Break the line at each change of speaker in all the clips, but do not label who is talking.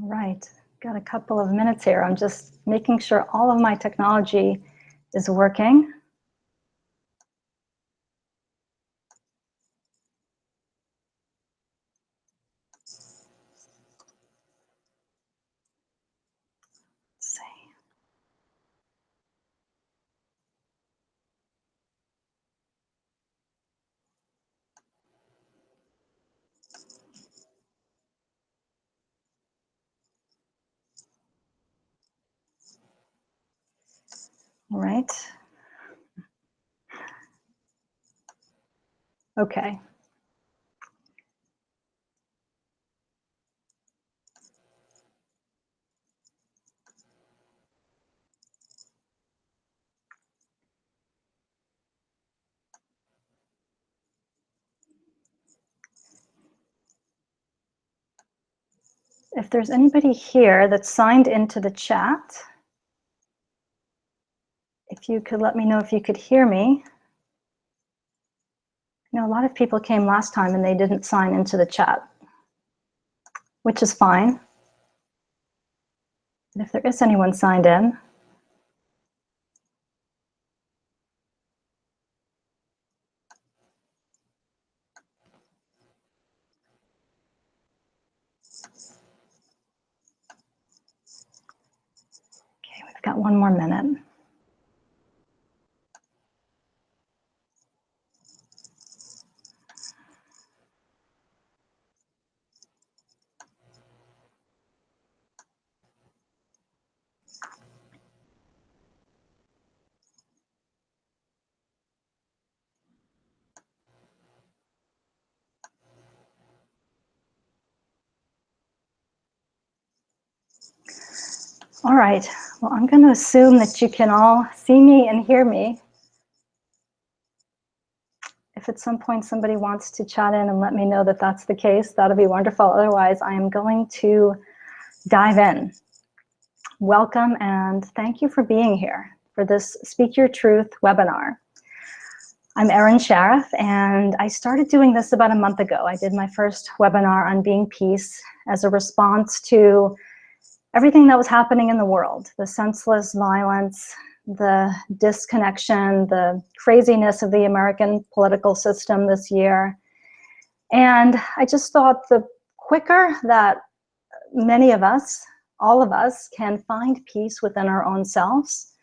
All right, got a couple of minutes here. I'm just making sure all of my technology is working. Let's see. All right. Okay. If there's anybody here that's signed into the chat, if you could let me know if you could hear me. You know, a lot of people came last time and they didn't sign into the chat, which is fine. And if there is anyone signed in, okay, we've got one more minute. All right, well, I'm going to assume that you can all see me and hear me. If at some point somebody wants to chat in and let me know that that's the case, that'll be wonderful. Otherwise, I am going to dive in. Welcome and thank you for being here for this Speak Your Truth webinar. I'm Erin Sheriff, and I started doing this about a month ago. I did my first webinar on being peace as a response to everything that was happening in the world, the senseless violence, the disconnection, the craziness of the American political system this year. And I just thought the quicker that many of us, all of us, can find peace within our own selves,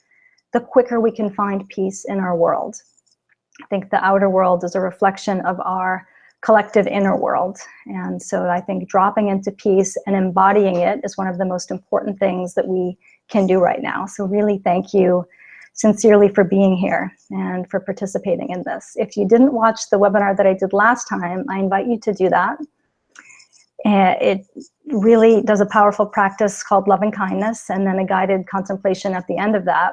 the quicker we can find peace in our world. I think the outer world is a reflection of our collective inner world. And so I think dropping into peace and embodying it is one of the most important things that we can do right now. So really thank you sincerely for being here and for participating in this. If you didn't watch the webinar that I did last time, I invite you to do that. It really does a powerful practice called loving kindness and then a guided contemplation at the end of that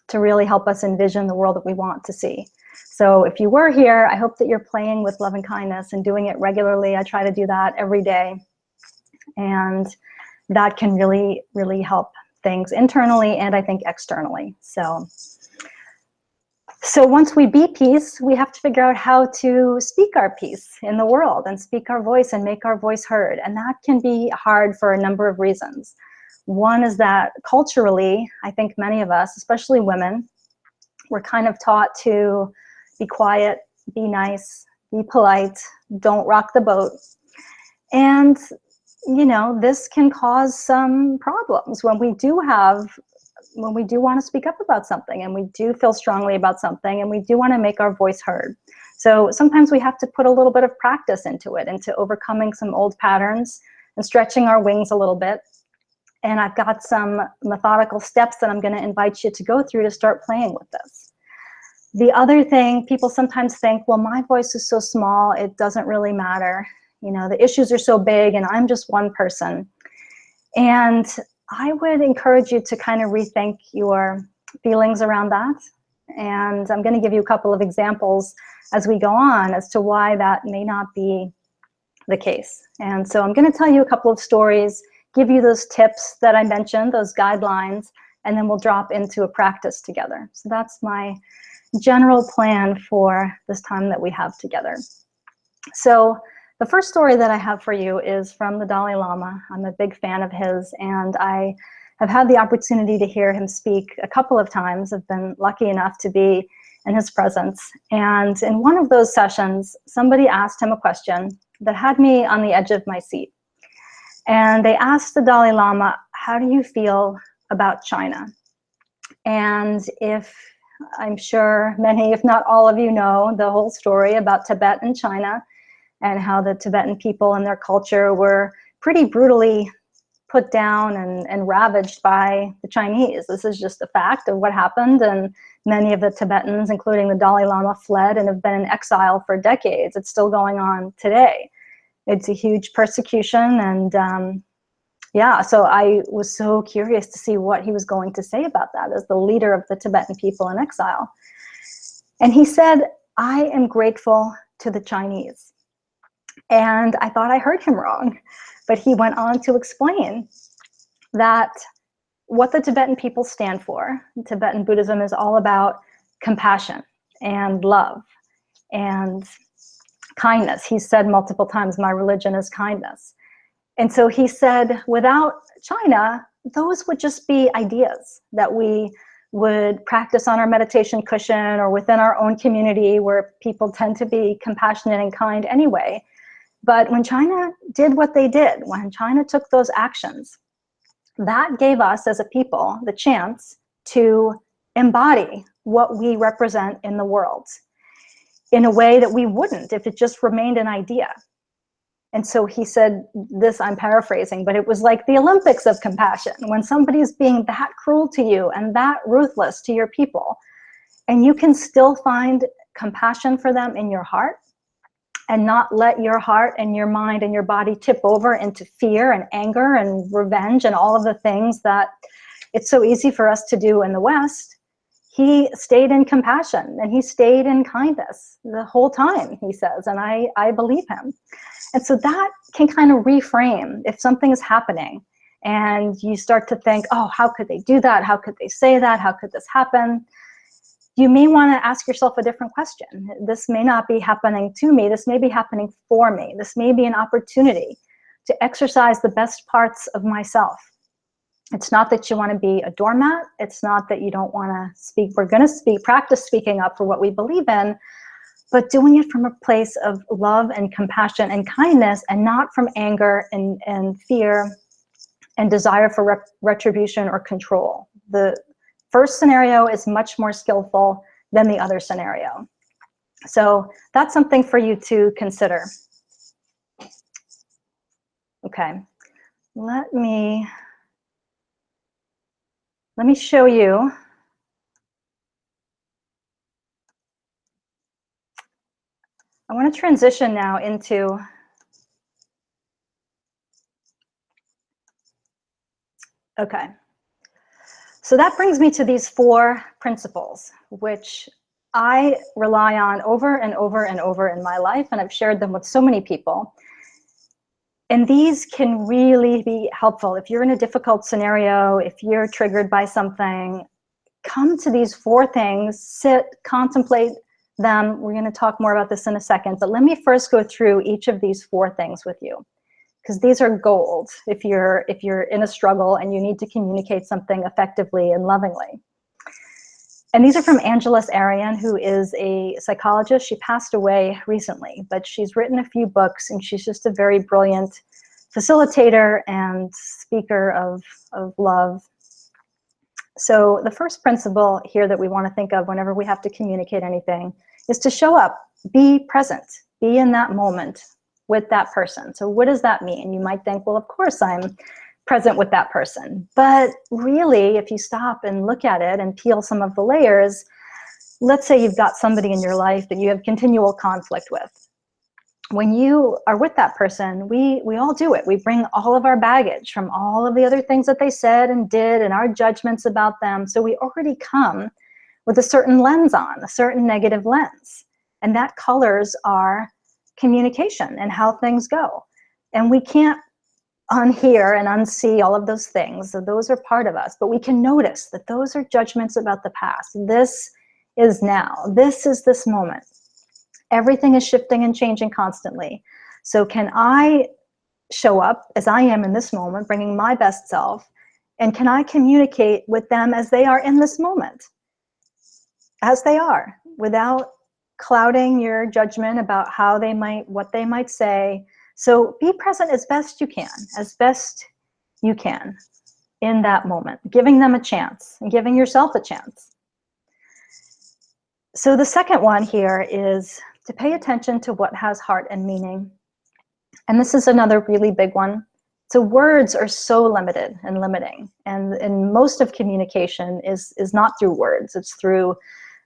to really help us envision the world that we want to see. So if you were here, I hope that you're playing with loving kindness and doing it regularly. I try to do that every day. And that can really, really help things internally and I think externally. So once we be peace, we have to figure out how to speak our peace in the world and speak our voice and make our voice heard. And that can be hard for a number of reasons. One is that culturally, I think many of us, especially women, we're kind of taught to be quiet, be nice, be polite, don't rock the boat. And, you know, this can cause some problems when we do want to speak up about something and we do feel strongly about something and we do want to make our voice heard. So sometimes we have to put a little bit of practice into it, into overcoming some old patterns and stretching our wings a little bit. And I've got some methodical steps that I'm going to invite you to go through to start playing with this. The other thing, people sometimes think, well, my voice is so small, it doesn't really matter. You know, the issues are so big and I'm just one person. And I would encourage you to kind of rethink your feelings around that. And I'm going to give you a couple of examples as we go on as to why that may not be the case. And so I'm going to tell you a couple of stories, give you those tips that I mentioned, those guidelines, and then we'll drop into a practice together. So that's my general plan for this time that we have together. So The first story that I have for you is from the Dalai Lama. I'm a big fan of his, and I have had the opportunity to hear him speak a couple of times. I've been lucky enough to be in his presence. And in one of those sessions, somebody asked him a question that had me on the edge of my seat. And they asked the Dalai Lama, how do you feel about China? And if I'm sure many, if not all of you know the whole story about Tibet and China and how the Tibetan people and their culture were pretty brutally put down and ravaged by the Chinese. This is just a fact of what happened, and many of the Tibetans, including the Dalai Lama, fled and have been in exile for decades. It's still going on today. It's a huge persecution, and yeah, so I was so curious to see what he was going to say about that as the leader of the Tibetan people in exile. And he said, I am grateful to the Chinese. And I thought I heard him wrong, but he went on to explain that what the Tibetan people stand for, Tibetan Buddhism, is all about compassion and love and kindness. He said multiple times, my religion is kindness. And so he said, without China, those would just be ideas that we would practice on our meditation cushion or within our own community where people tend to be compassionate and kind anyway. But when China did what they did, when China took those actions, that gave us as a people the chance to embody what we represent in the world in a way that we wouldn't if it just remained an idea. And so he said this, I'm paraphrasing, but it was like the Olympics of compassion, when somebody's being that cruel to you and that ruthless to your people, and you can still find compassion for them in your heart and not let your heart and your mind and your body tip over into fear and anger and revenge and all of the things that it's so easy for us to do in the West. He stayed in compassion and he stayed in kindness the whole time, he says, and I believe him. And so that can kind of reframe if something is happening and you start to think, oh, how could they do that? How could they say that? How could this happen? You may want to ask yourself a different question. This may not be happening to me. This may be happening for me. This may be an opportunity to exercise the best parts of myself. It's not that you want to be a doormat. It's not that you don't want to speak. We're going to practice speaking up for what we believe in, but doing it from a place of love and compassion and kindness, and not from anger and fear and desire for retribution or control. The first scenario is much more skillful than the other scenario. So that's something for you to consider. Okay, let me show you. I want to transition now into okay. So that brings me to these 4 principles, which I rely on over and over and over in my life, and I've shared them with so many people. And these can really be helpful. If you're in a difficult scenario, if you're triggered by something, come to these 4 things, sit, contemplate them. We're going to talk more about this in a second, but let me first go through each of these 4 things with you, because these are gold if you're in a struggle and you need to communicate something effectively and lovingly. And these are from Angeles Arian, who is a psychologist. She passed away recently, but she's written a few books, and she's just a very brilliant facilitator and speaker of love. So the first principle here that we want to think of whenever we have to communicate anything is to show up, be present, be in that moment with that person. So what does that mean? You might think, well, of course I'm present with that person. But really, if you stop and look at it and peel some of the layers, let's say you've got somebody in your life that you have continual conflict with. When you are with that person, we all do it. We bring all of our baggage from all of the other things that they said and did and our judgments about them. So we already come with a certain lens on, a certain negative lens. And that colors our communication and how things go. And we can't unhear and unsee all of those things. So those are part of us, but we can notice that those are judgments about the past. This is now. This is this moment. Everything is shifting and changing constantly. So can I show up as I am in this moment, bringing my best self, and can I communicate with them as they are in this moment, as they are, without clouding your judgment about how they might, what they might say. So be present as best you can in that moment, giving them a chance and giving yourself a chance. So the second one here is to pay attention to what has heart and meaning. And this is another really big one. So words are so limited and limiting. And most of communication is not through words. It's through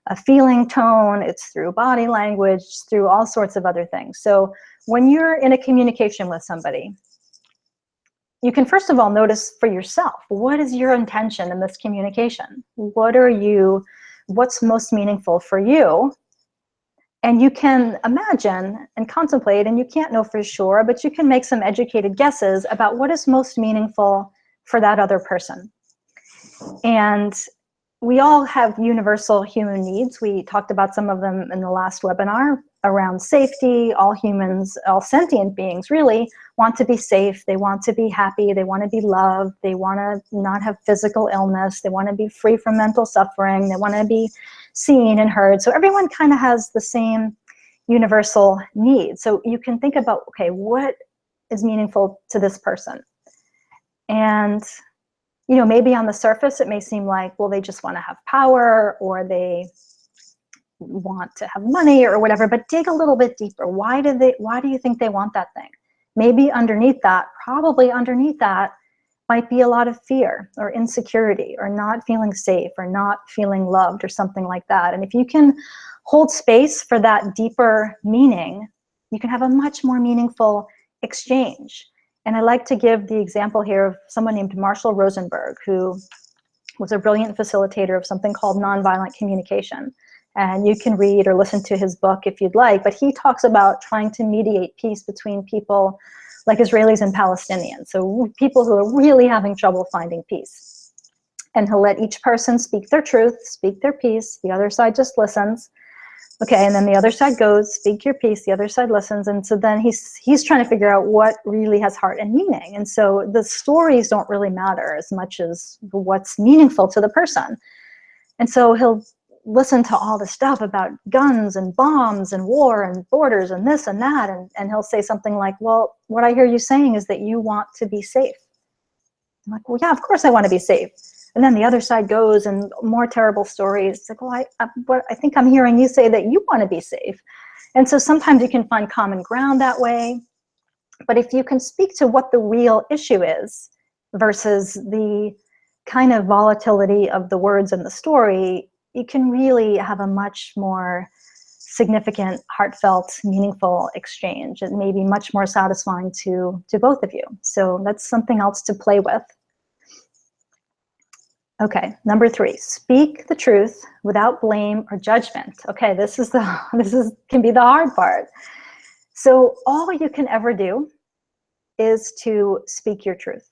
a feeling tone, it's through body language, it's through all sorts of other things. So when you're in a communication with somebody, you can first of all notice for yourself, what is your intention in this communication? What's most meaningful for you? And you can imagine and contemplate, and you can't know for sure, but you can make some educated guesses about what is most meaningful for that other person. And we all have universal human needs. We talked about some of them in the last webinar around safety. All humans, all sentient beings really want to be safe. They want to be happy. They want to be loved. They want to not have physical illness. They want to be free from mental suffering. They want to be seen and heard. So everyone kind of has the same universal need. So you can think about, okay, what is meaningful to this person? And you know, maybe on the surface, it may seem like, well, they just want to have power, or they want to have money or whatever, but dig a little bit deeper. Why do you think they want that thing? Maybe underneath that, probably underneath that, might be a lot of fear or insecurity or not feeling safe or not feeling loved or something like that. And if you can hold space for that deeper meaning, you can have a much more meaningful exchange. And I like to give the example here of someone named Marshall Rosenberg, who was a brilliant facilitator of something called nonviolent communication. And you can read or listen to his book if you'd like, but he talks about trying to mediate peace between people like Israelis and Palestinians, so people who are really having trouble finding peace. And he'll let each person speak their truth, speak their piece, the other side just listens. Okay, and then the other side goes, speak your piece, the other side listens, and so then he's trying to figure out what really has heart and meaning. And so the stories don't really matter as much as what's meaningful to the person. And so he'll listen to all the stuff about guns and bombs and war and borders and this and that, and he'll say something like, well, what I hear you saying is that you want to be safe. I'm like, well, yeah, of course I want to be safe. And then the other side goes and more terrible stories. It's like, well, I think I'm hearing you say that you want to be safe. And so sometimes you can find common ground that way. But if you can speak to what the real issue is versus the kind of volatility of the words in the story, you can really have a much more significant, heartfelt, meaningful exchange. It may be much more satisfying to both of you. So that's something else to play with. Okay, number 3, speak the truth without blame or judgment. Okay, this can be the hard part. So all you can ever do is to speak your truth,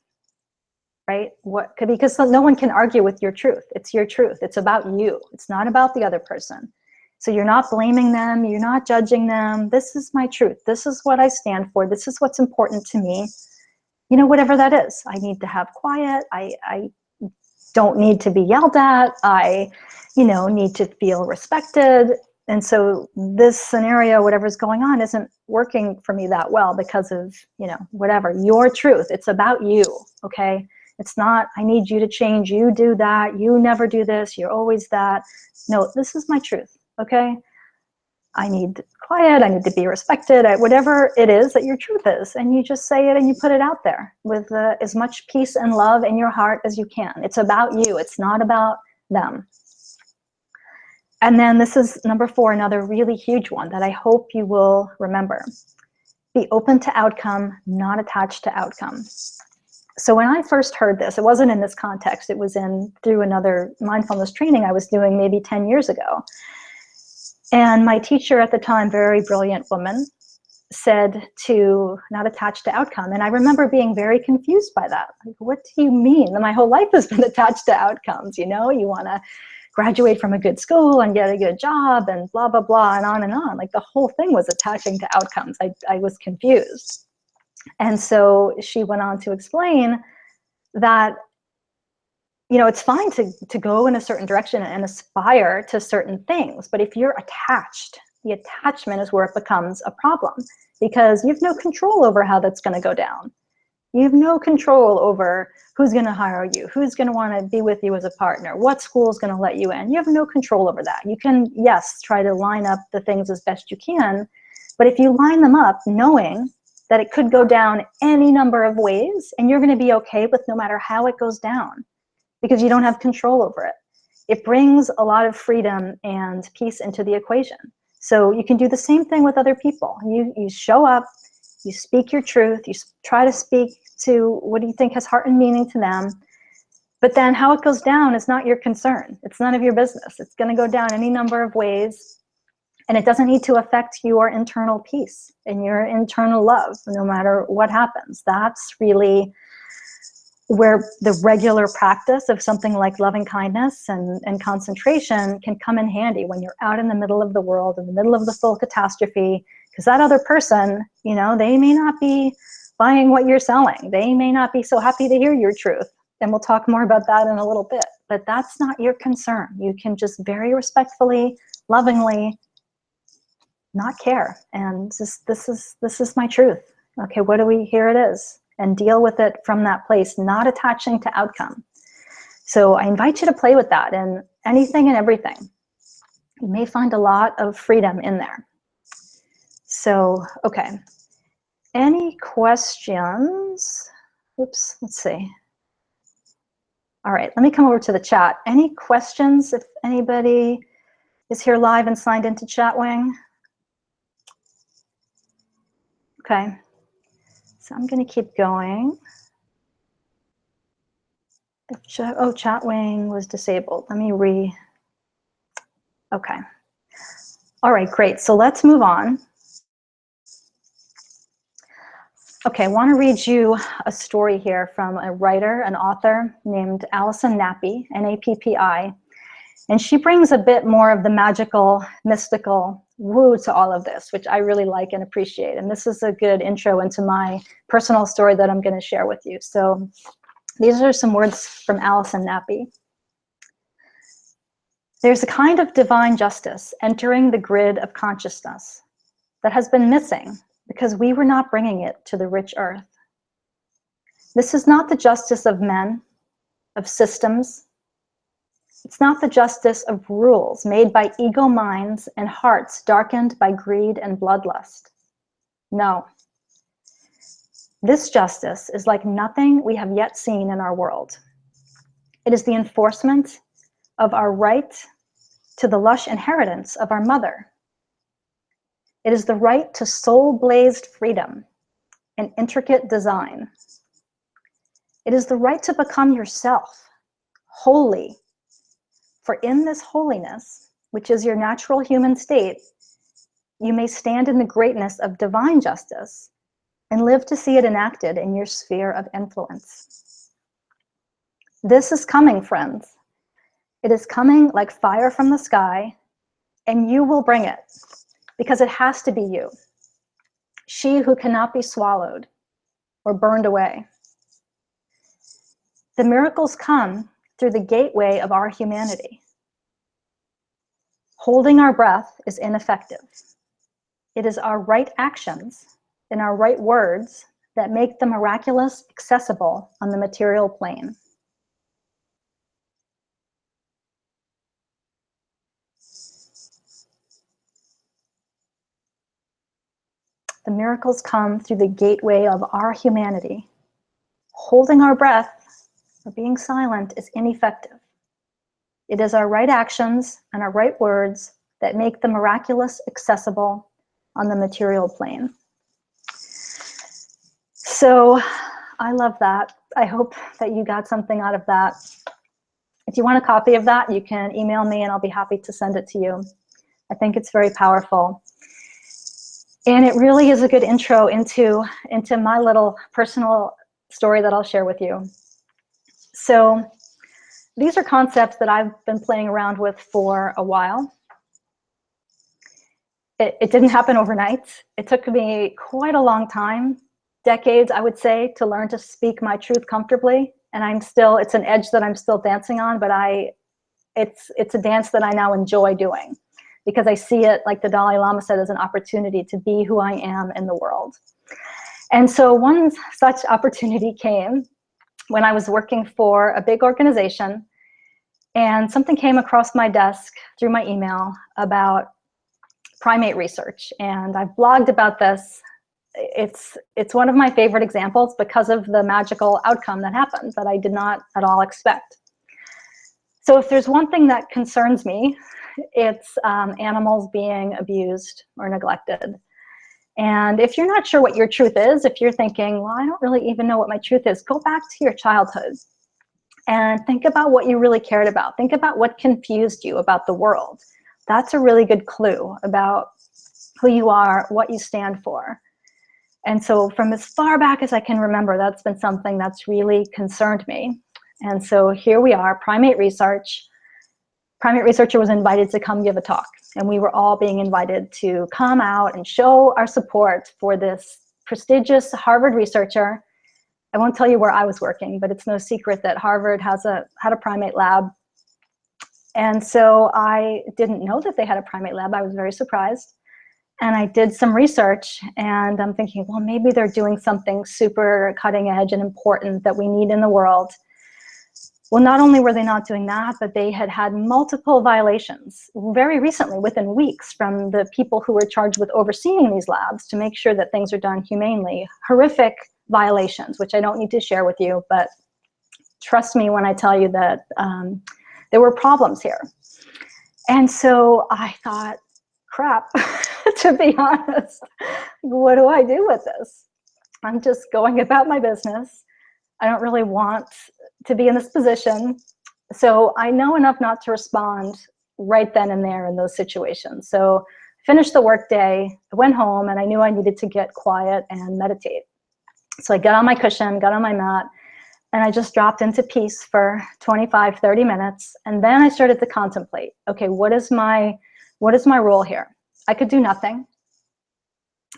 right? Because no one can argue with your truth. It's your truth. It's about you. It's not about the other person. So you're not blaming them. You're not judging them. This is my truth. This is what I stand for. This is what's important to me. You know, whatever that is. I need to have quiet. I don't need to be yelled at. I, need to feel respected. And so this scenario, whatever's going on, isn't working for me that well because of, whatever, your truth. It's about you, okay? It's not, I need you to change. You do that. You never do this. You're always that. No, this is my truth, okay? I need quiet. I need to be respected. Whatever it is that your truth is. And you just say it and you put it out there with as much peace and love in your heart as you can. It's about you. It's not about them. And then this is number 4, another really huge one that I hope you will remember. Be open to outcome, not attached to outcome. So when I first heard this, it wasn't in this context. It was through another mindfulness training I was doing maybe 10 years ago. And my teacher at the time, very brilliant woman, said to not attach to outcome. And I remember being very confused by that. Like, what do you mean? My whole life has been attached to outcomes, you want to graduate from a good school and get a good job and blah, blah, blah, and on and on. Like the whole thing was attaching to outcomes. I was confused. And so she went on to explain that, you know, it's fine to go in a certain direction and aspire to certain things, but if you're attached, the attachment is where it becomes a problem, because you have no control over how that's going to go down. You have no control over who's going to hire you, who's going to want to be with you as a partner, what school is going to let you in. You have no control over that. You can, yes, try to line up the things as best you can, but if you line them up knowing that it could go down any number of ways, and you're going to be okay with no matter how it goes down, because you don't have control over it, it brings a lot of freedom and peace into the equation. So you can do the same thing with other people. You show up, you speak your truth, you try to speak to what do you think has heart and meaning to them, but then how it goes down is not your concern. It's none of your business. It's going to go down any number of ways, and it doesn't need to affect your internal peace and your internal love, no matter what happens. That's really where the regular practice of something like loving kindness and concentration can come in handy when you're out in the middle of the world, in the middle of the full catastrophe, because that other person, you know, they may not be buying what you're selling. They may not be so happy to hear your truth. And we'll talk more about that in a little bit, but that's not your concern. You can just very respectfully, lovingly not care. And just, this is my truth. Okay, what do we, here it is. And deal with it from that place, not attaching to outcome. So I invite you to play with that in anything and everything. You may find a lot of freedom in there. So, okay. Any questions? Oops, let's see. All right, let me come over to the chat. Any questions if anybody is here live and signed into Chatwing? Okay. So I'm going to keep going. Oh, Chatwing was disabled. Let me okay. All right, great. So let's move on. Okay, I want to read you a story here from a writer, an author named Allison Nappi, N-A-P-P-I. And she brings a bit more of the magical, mystical woo to all of this, which I really like and appreciate. And this is a good intro into my personal story that I'm going to share with you. So these are some words from Allison Nappi. There's a kind of divine justice entering the grid of consciousness that has been missing because we were not bringing it to the rich earth. This is not the justice of men, of systems. It's not the justice of rules made by ego minds and hearts darkened by greed and bloodlust. No. This justice is like nothing we have yet seen in our world. It is the enforcement of our right to the lush inheritance of our mother. It is the right to soul-blazed freedom and intricate design. It is the right to become yourself, holy. For in this holiness, which is your natural human state, you may stand in the greatness of divine justice and live to see it enacted in your sphere of influence. This is coming, friends. It is coming like fire from the sky, and you will bring it, because it has to be you, she who cannot be swallowed or burned away. The miracles come through the gateway of our humanity. Holding our breath is ineffective. It is our right actions and our right words that make the miraculous accessible on the material plane. The miracles come through the gateway of our humanity. Holding our breath or being silent is ineffective. It is our right actions and our right words that make the miraculous accessible on the material plane. So I love that. I hope that you got something out of that. If you want a copy of that, you can email me and I'll be happy to send it to you. I think it's very powerful. And it really is a good intro into my little personal story that I'll share with you. So these are concepts that I've been playing around with for a while. It didn't happen overnight. It took me quite a long time, decades, I would say, to learn to speak my truth comfortably. And it's an edge that I'm still dancing on, but it's a dance that I now enjoy doing, because I see it, like the Dalai Lama said, as an opportunity to be who I am in the world. And so one such opportunity came when I was working for a big organization, and something came across my desk through my email about primate research. And I've blogged about this. It's one of my favorite examples because of the magical outcome that happened that I did not at all expect. So if there's one thing that concerns me, it's animals being abused or neglected. And if you're not sure what your truth is, if you're thinking, well, I don't really even know what my truth is, go back to your childhood and think about what you really cared about. Think about what confused you about the world. That's a really good clue about who you are, what you stand for. And so from as far back as I can remember, that's been something that's really concerned me. And so here we are, primate research. Primate researcher was invited to come give a talk, and we were all being invited to come out and show our support for this prestigious Harvard researcher. I won't tell you where I was working, but it's no secret that Harvard had a primate lab. And so I didn't know that they had a primate lab. I was very surprised. And I did some research, and I'm thinking, well, maybe they're doing something super cutting edge and important that we need in the world. Well, not only were they not doing that, but they had had multiple violations very recently, within weeks, from the people who were charged with overseeing these labs to make sure that things are done humanely. Horrific violations, which I don't need to share with you, but trust me when I tell you that there were problems here. And so I thought, crap, to be honest, what do I do with this? I'm just going about my business. I don't really want to be in this position. So I know enough not to respond right then and there in those situations. So I finished the workday, I went home, and I knew I needed to get quiet and meditate. So I got on my cushion, got on my mat, and I just dropped into peace for 25, 30 minutes. And then I started to contemplate, okay, what is my role here? I could do nothing.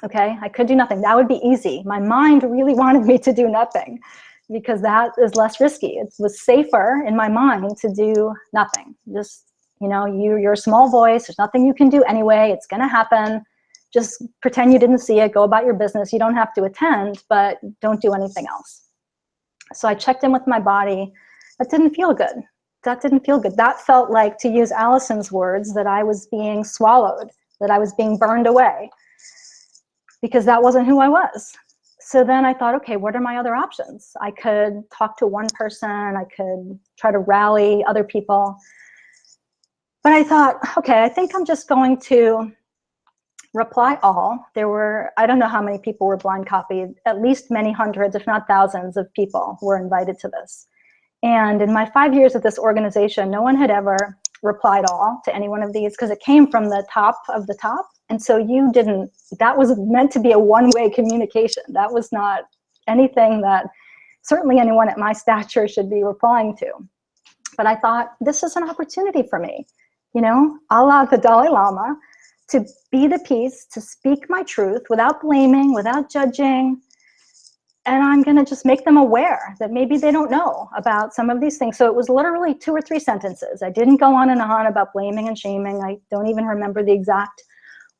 Okay, I could do nothing. That would be easy. My mind really wanted me to do nothing, because that is less risky. It was safer in my mind to do nothing. Just, you're a small voice. There's nothing you can do anyway. It's going to happen. Just pretend you didn't see it. Go about your business. You don't have to attend, but don't do anything else. So I checked in with my body. That didn't feel good. That didn't feel good. That felt like, to use Allison's words, that I was being swallowed, that I was being burned away, because that wasn't who I was. So then I thought, okay, what are my other options? I could talk to one person. I could try to rally other people. But I thought, okay, I think I'm just going to reply all. There were, I don't know how many people were blind copied, at least many hundreds, if not thousands of people were invited to this. And in my 5 years at this organization, no one had ever replied all to any one of these, because it came from the top of the top. And so that was meant to be a one-way communication. That was not anything that certainly anyone at my stature should be replying to. But I thought, this is an opportunity for me, a la the Dalai Lama, to be the peace, to speak my truth without blaming, without judging. And I'm going to just make them aware that maybe they don't know about some of these things. So it was literally 2 or 3 sentences. I didn't go on and on about blaming and shaming. I don't even remember the exact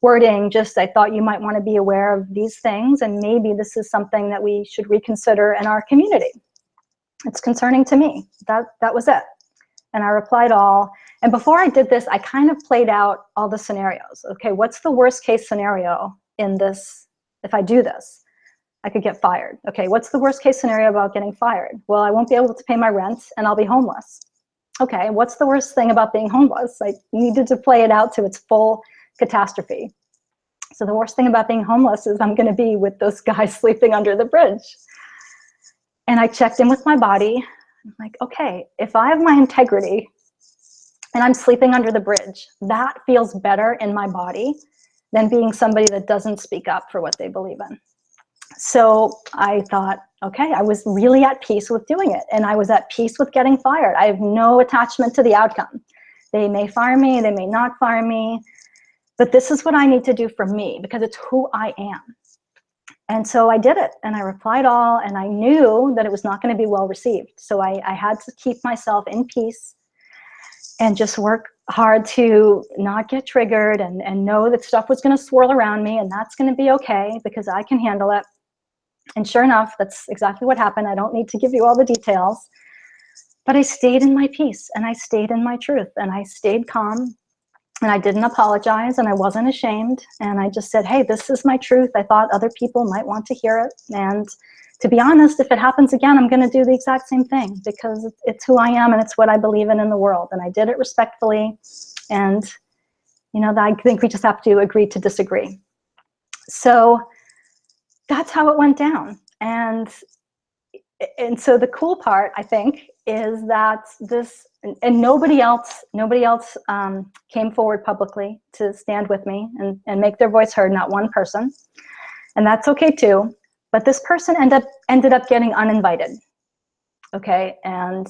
wording. Just, I thought you might want to be aware of these things, and maybe this is something that we should reconsider in our community. It's concerning to me. That was it. And I replied all. And before I did this, I kind of played out all the scenarios. Okay, what's the worst case scenario in this? If I do this, I could get fired. Okay, what's the worst case scenario about getting fired? Well, I won't be able to pay my rent and I'll be homeless. Okay, what's the worst thing about being homeless? I needed to play it out to its full catastrophe. So the worst thing about being homeless is I'm going to be with those guys sleeping under the bridge. And I checked in with my body. I'm like, okay, if I have my integrity and I'm sleeping under the bridge, that feels better in my body than being somebody that doesn't speak up for what they believe in. So I thought, okay, I was really at peace with doing it. And I was at peace with getting fired. I have no attachment to the outcome. They may fire me, they may not fire me, but this is what I need to do for me because it's who I am. And so I did it, and I replied all, and I knew that it was not going to be well received. So I had to keep myself in peace and just work hard to not get triggered and know that stuff was going to swirl around me, and that's going to be okay because I can handle it. And sure enough, that's exactly what happened. I don't need to give you all the details, but I stayed in my peace, and I stayed in my truth, and I stayed calm, and I didn't apologize, and I wasn't ashamed. And I just said, hey, this is my truth. I thought other people might want to hear it. And to be honest, if it happens again, I'm going to do the exact same thing because it's who I am and it's what I believe in the world. And I did it respectfully. And, you know, I think we just have to agree to disagree. So that's how it went down. And so the cool part, I think, is that this, and nobody else came forward publicly to stand with me and make their voice heard, not one person. And that's okay too. But this person ended up getting uninvited. Okay, and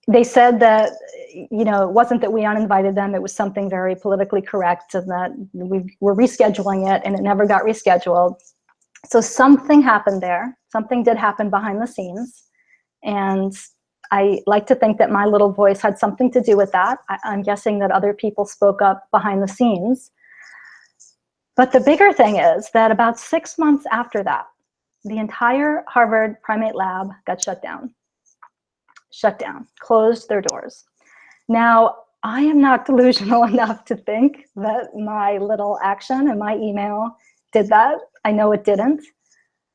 they said that, you know, it wasn't that we uninvited them, it was something very politically correct, and that we were rescheduling it, and it never got rescheduled. So something happened there. Something did happen behind the scenes. And I like to think that my little voice had something to do with that. I'm guessing that other people spoke up behind the scenes. But the bigger thing is that about 6 months after that, the entire Harvard primate lab got shut down, closed their doors. Now, I am not delusional enough to think that my little action and my email did that. I know it didn't.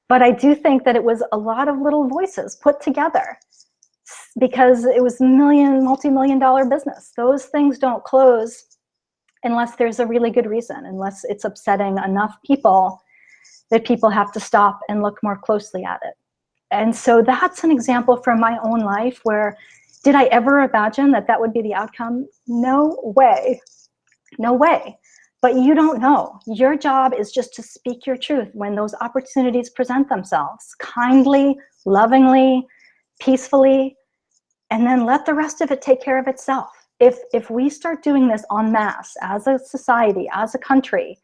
But I do think that it was a lot of little voices put together because it was multi-million-dollar business. Those things don't close unless there's a really good reason, unless it's upsetting enough people that people have to stop and look more closely at it. And so that's an example from my own life where, did I ever imagine that that would be the outcome? No way. No way. But you don't know. Your job is just to speak your truth when those opportunities present themselves, kindly, lovingly, peacefully, and then let the rest of it take care of itself. If we start doing this en masse as a society, as a country,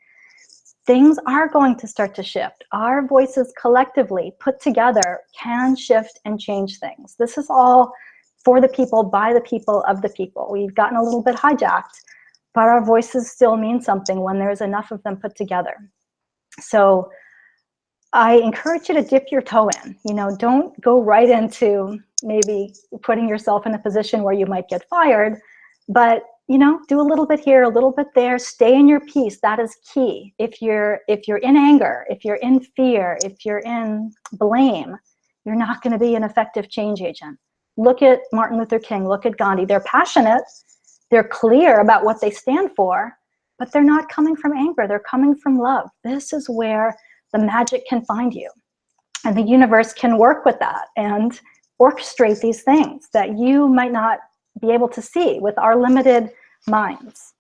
things are going to start to shift. Our voices collectively put together can shift and change things. This is all for the people, by the people, of the people. We've gotten a little bit hijacked, but our voices still mean something when there's enough of them put together. So I encourage you to dip your toe in. You know, don't go right into maybe putting yourself in a position where you might get fired, but you know, do a little bit here, a little bit there, stay in your peace. That is key. If you're in anger, if you're in fear, if you're in blame, you're not going to be an effective change agent. Look at Martin Luther King, look at Gandhi. They're passionate, they're clear about what they stand for, but they're not coming from anger, they're coming from love. This is where the magic can find you. And the universe can work with that and orchestrate these things that you might not be able to see with our limited minds.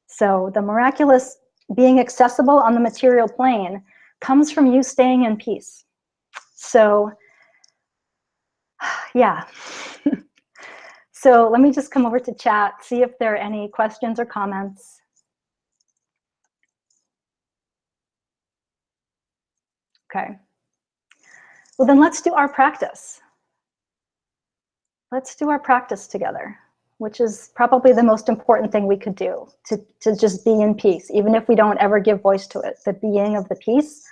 So the miraculous being accessible on the material plane comes from you staying in peace. So yeah. So let me just come over to chat, see if there are any questions or comments. Okay. Well, then let's do our practice. Let's do our practice together, which is probably the most important thing we could do, to just be in peace, even if we don't ever give voice to it. The being of the peace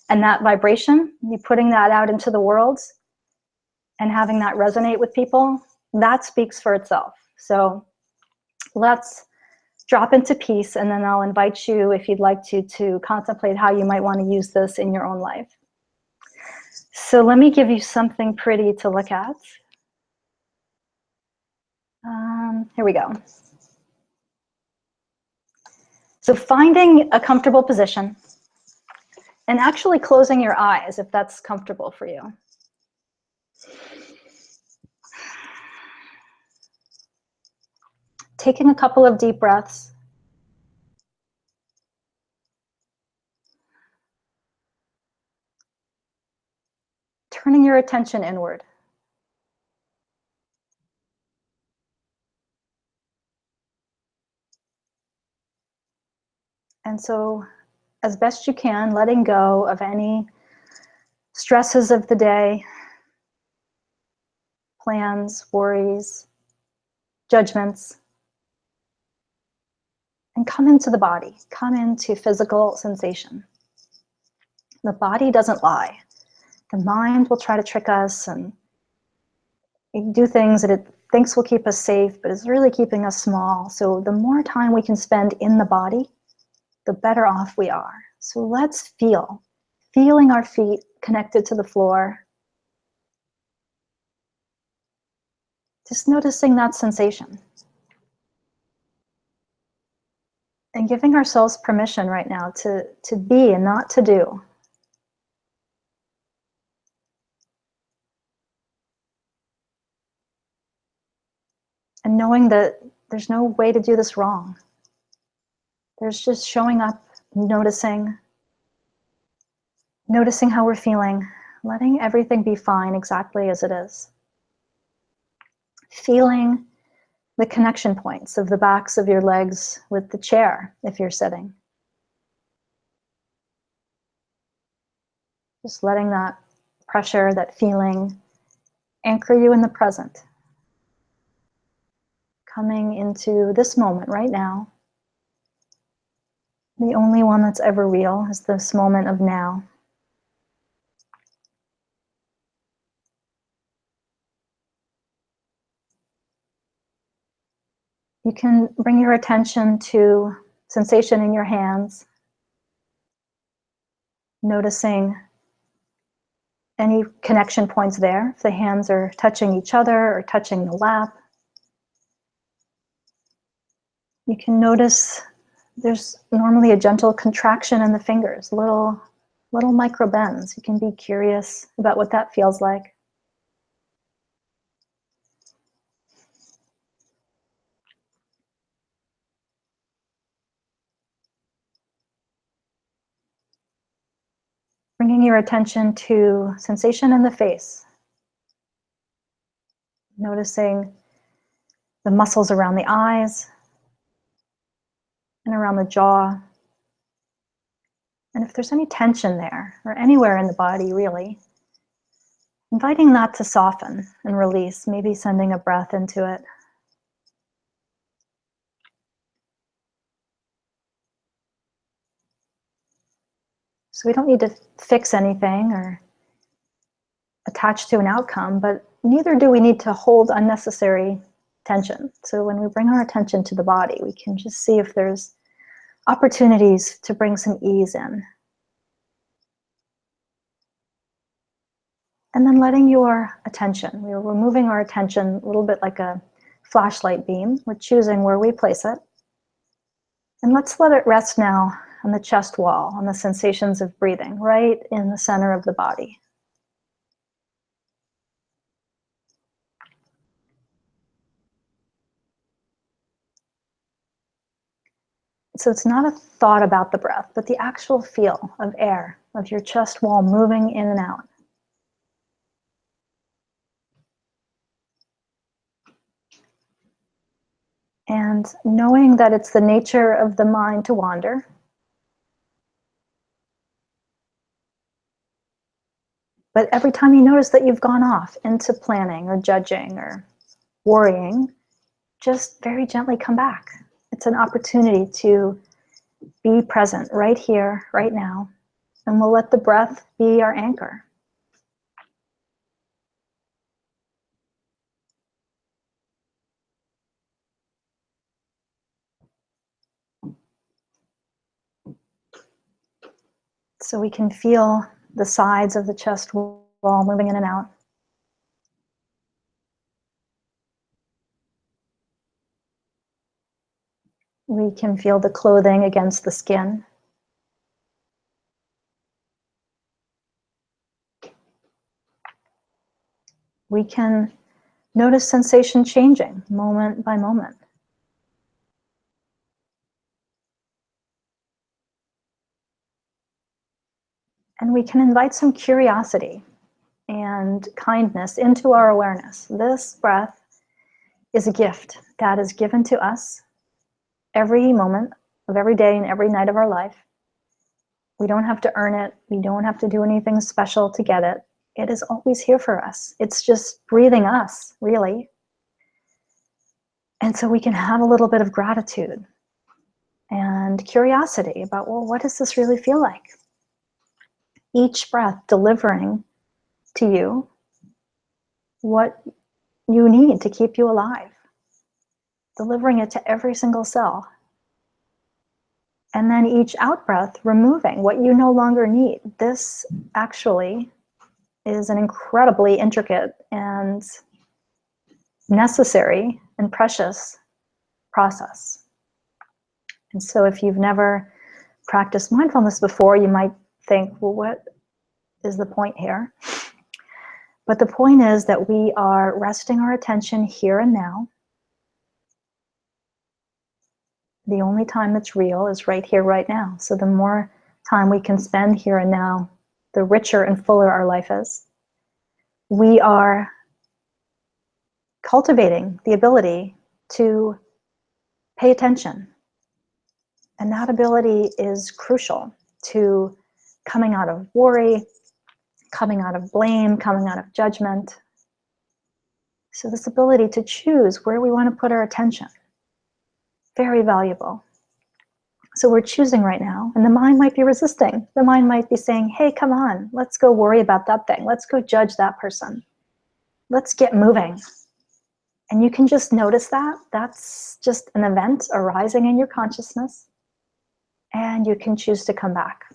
and that vibration, you putting that out into the world and having that resonate with people, that speaks for itself. So let's drop into peace, and then I'll invite you, if you'd like to contemplate how you might want to use this in your own life. So let me give you something pretty to look at. Here we go. So finding a comfortable position and actually closing your eyes if that's comfortable for you. Taking a couple of deep breaths. turning your attention inward. And so, as best you can, letting go of any stresses of the day, plans, worries, judgments, and come into the body, come into physical sensation. The body doesn't lie. The mind will try to trick us and do things that it thinks will keep us safe, but is really keeping us small. So the more time we can spend in the body, the better off we are. So let's feeling our feet connected to the floor. Just noticing that sensation. And giving ourselves permission right now to be and not to do. And knowing that there's no way to do this wrong. There's just showing up, noticing how we're feeling, letting everything be fine exactly as it is. Feeling the connection points of the backs of your legs with the chair if you're sitting. Just letting that pressure, that feeling, anchor you in the present. Coming into this moment right now. The only one that's ever real is this moment of now. You can bring your attention to sensation in your hands, noticing any connection points there. If the hands are touching each other or touching the lap, you can notice there's normally a gentle contraction in the fingers, little micro bends. You can be curious about what that feels like. Bringing your attention to sensation in the face. Noticing the muscles around the eyes and around the jaw. And if there's any tension there, or anywhere in the body really, inviting that to soften and release, maybe sending a breath into it. So we don't need to fix anything or attach to an outcome, but neither do we need to hold unnecessary tension. So when we bring our attention to the body, we can just see if there's opportunities to bring some ease in. And then letting your attention, we're moving our attention a little bit like a flashlight beam. We're choosing where we place it. And let's let it rest now on the chest wall, on the sensations of breathing, right in the center of the body. So it's not a thought about the breath, but the actual feel of air, of your chest wall moving in and out. And knowing that it's the nature of the mind to wander. But every time you notice that you've gone off into planning or judging or worrying, just very gently come back. It's an opportunity to be present right here, right now. And we'll let the breath be our anchor. So we can feel the sides of the chest wall moving in and out. We can feel the clothing against the skin. We can notice sensation changing moment by moment. And we can invite some curiosity. and kindness into our awareness. This breath is a gift that is given to us every moment of every day and every night of our life. We don't have to earn it. We don't have to do anything special to get it. It is always here for us. It's just breathing us, really. And so we can have a little bit of gratitude and curiosity about, well, what does this really feel like? Each breath delivering to you what you need to keep you alive, delivering it to every single cell. And then each out breath removing what you no longer need. This actually is an incredibly intricate and necessary and precious process. And so if you've never practiced mindfulness before, you might think, well, what is the point here? But the point is that we are resting our attention here and now. The only time that's real is right here, right now. So the more time we can spend here and now, the richer and fuller our life is. We are cultivating the ability to pay attention. And that ability is crucial to coming out of worry, coming out of blame, coming out of judgment. So this ability to choose where we want to put our attention, very valuable. So we're choosing right now, and the mind might be resisting. The mind might be saying, hey, come on, let's go worry about that thing. Let's go judge that person. Let's get moving. And you can just notice that. That's just an event arising in your consciousness. And you can choose to come back.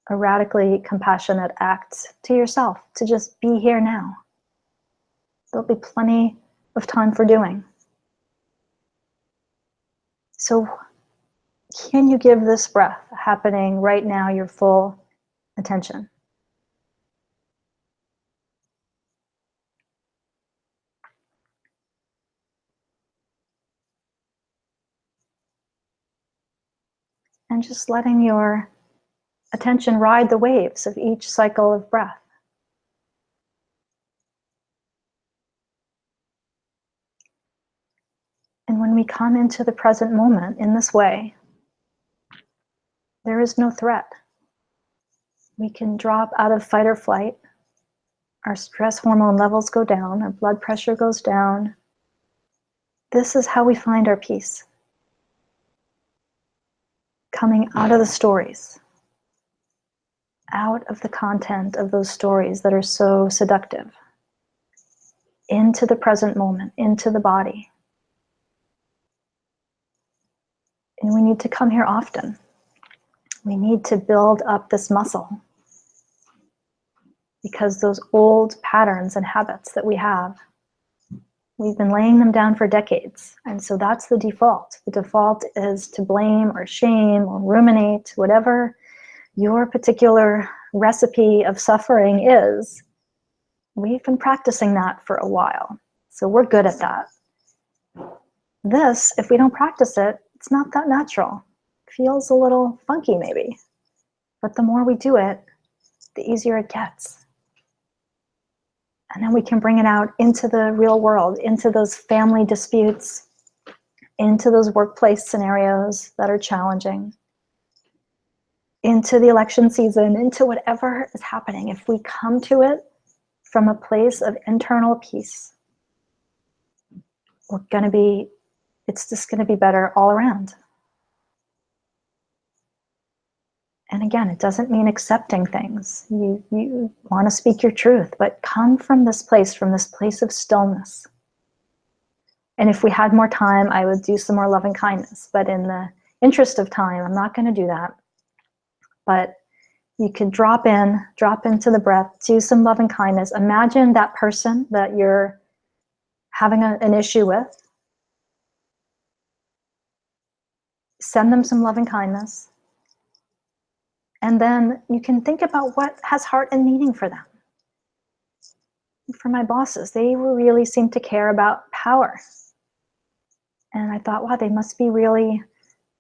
A radically compassionate act to yourself, to just be here now. There'll be plenty of time for doing. So can you give this breath happening right now your full attention? And just letting your attention ride the waves of each cycle of breath. And when we come into the present moment in this way, there is no threat. We can drop out of fight or flight. Our stress hormone levels go down, our blood pressure goes down. This is how we find our peace. Coming out of the stories, out of the content of those stories that are so seductive, into the present moment, into the body. And we need to come here often. We need to build up this muscle, because those old patterns and habits that we have, we've been laying them down for decades. And so that's the default. The default is to blame or shame or ruminate, whatever your particular recipe of suffering is. We've been practicing that for a while. So we're good at that. This, if we don't practice it, it's not that natural. It feels a little funky maybe. But the more we do it, the easier it gets. And then we can bring it out into the real world, into those family disputes, into those workplace scenarios that are challenging, into the election season, into whatever is happening. If we come to it from a place of internal peace, it's just going to be better all around. And again, it doesn't mean accepting things. You want to speak your truth, but come from this place of stillness. And if we had more time, I would do some more loving kindness. But in the interest of time, I'm not going to do that. But you could drop into the breath, do some loving kindness. Imagine that person that you're having an issue with. Send them some loving kindness. And then you can think about what has heart and meaning for them. For my bosses, they really seem to care about power. And I thought, wow, they must be really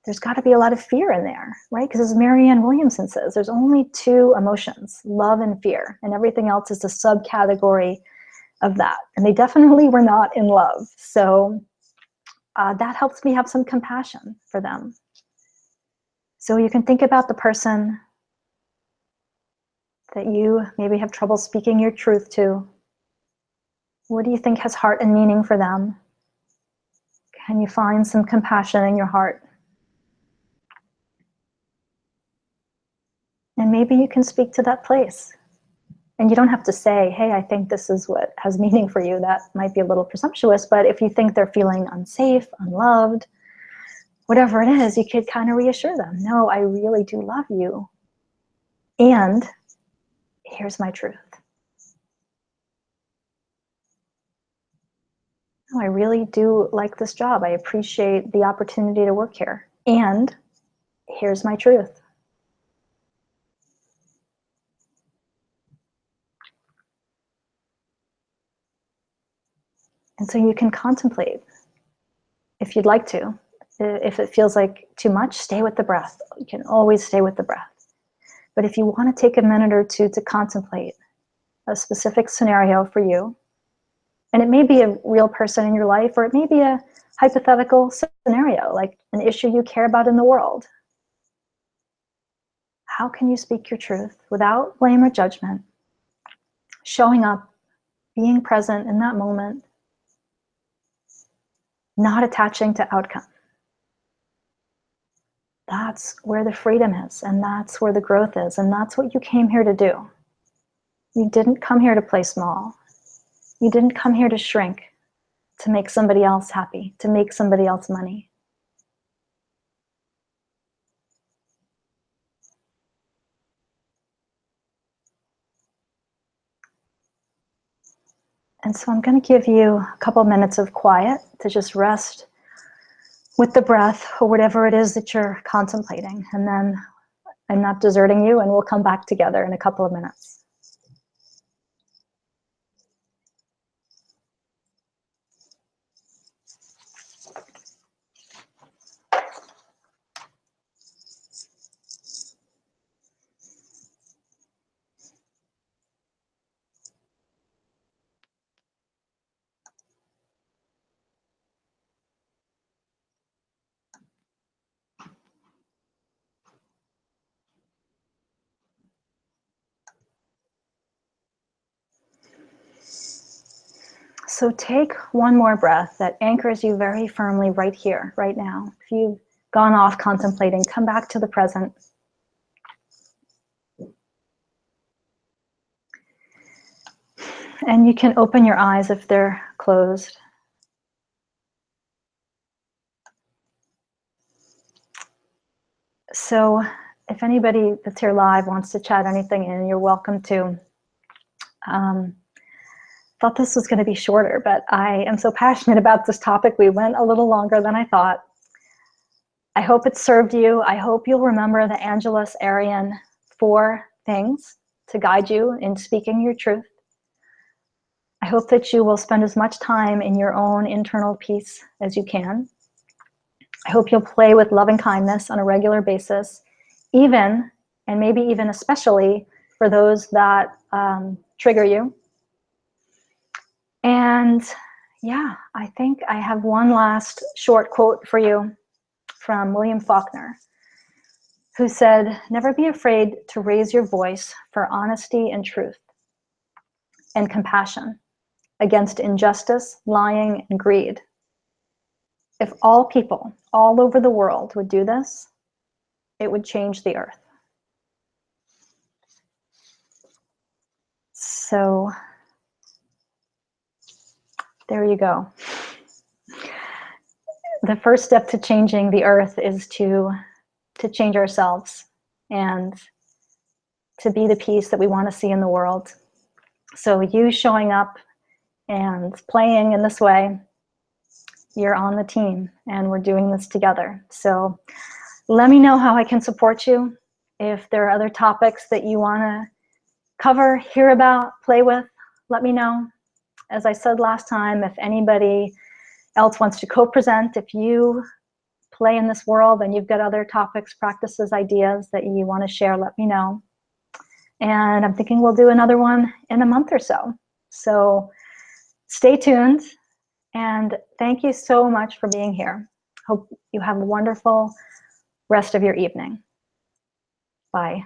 there's got to be a lot of fear in there, right? Because as Marianne Williamson says, there's only two emotions, love and fear, and everything else is a subcategory of that. And they definitely were not in love. So that helps me have some compassion for them. So you can think about the person that you maybe have trouble speaking your truth to. What do you think has heart and meaning for them? Can you find some compassion in your heart? And maybe you can speak to that place. And you don't have to say, hey, I think this is what has meaning for you. That might be a little presumptuous, but if you think they're feeling unsafe, unloved, whatever it is, you could kind of reassure them. No, I really do love you. And here's my truth. Oh, I really do like this job. I appreciate the opportunity to work here. And here's my truth. And so you can contemplate if you'd like to. If it feels like too much, stay with the breath. You can always stay with the breath. But if you want to take a minute or two to contemplate a specific scenario for you, and it may be a real person in your life, or it may be a hypothetical scenario, like an issue you care about in the world. How can you speak your truth without blame or judgment, showing up, being present in that moment, not attaching to outcome? That's where the freedom is, and that's where the growth is, and that's what you came here to do. You didn't come here to play small. You didn't come here to shrink, to make somebody else happy, to make somebody else money. And so I'm going to give you a couple minutes of quiet to just rest with the breath or whatever it is that you're contemplating. And then I'm not deserting you, and we'll come back together in a couple of minutes. So take one more breath that anchors you very firmly right here, right now. If you've gone off contemplating, come back to the present. And you can open your eyes if they're closed. So if anybody that's here live wants to chat anything in, you're welcome to. Thought this was going to be shorter, but I am so passionate about this topic. We went a little longer than I thought. I hope it served you. I hope you'll remember the Angelus Arian 4 things to guide you in speaking your truth. I hope that you will spend as much time in your own internal peace as you can. I hope you'll play with loving kindness on a regular basis, even, and maybe even especially, for those that trigger you. And yeah, I think I have one last short quote for you from William Faulkner, who said, "Never be afraid to raise your voice for honesty and truth and compassion against injustice, lying, and greed. If all people all over the world would do this, it would change the earth." So there you go. The first step to changing the earth is to change ourselves and to be the peace that we want to see in the world. So you showing up and playing in this way, you're on the team, and we're doing this together. So let me know how I can support you. If there are other topics that you want to cover, hear about, play with, let me know. As I said last time, if anybody else wants to co-present, if you play in this world and you've got other topics, practices, ideas that you want to share, let me know. And I'm thinking we'll do another one in a month or so. So stay tuned, and thank you so much for being here. Hope you have a wonderful rest of your evening. Bye.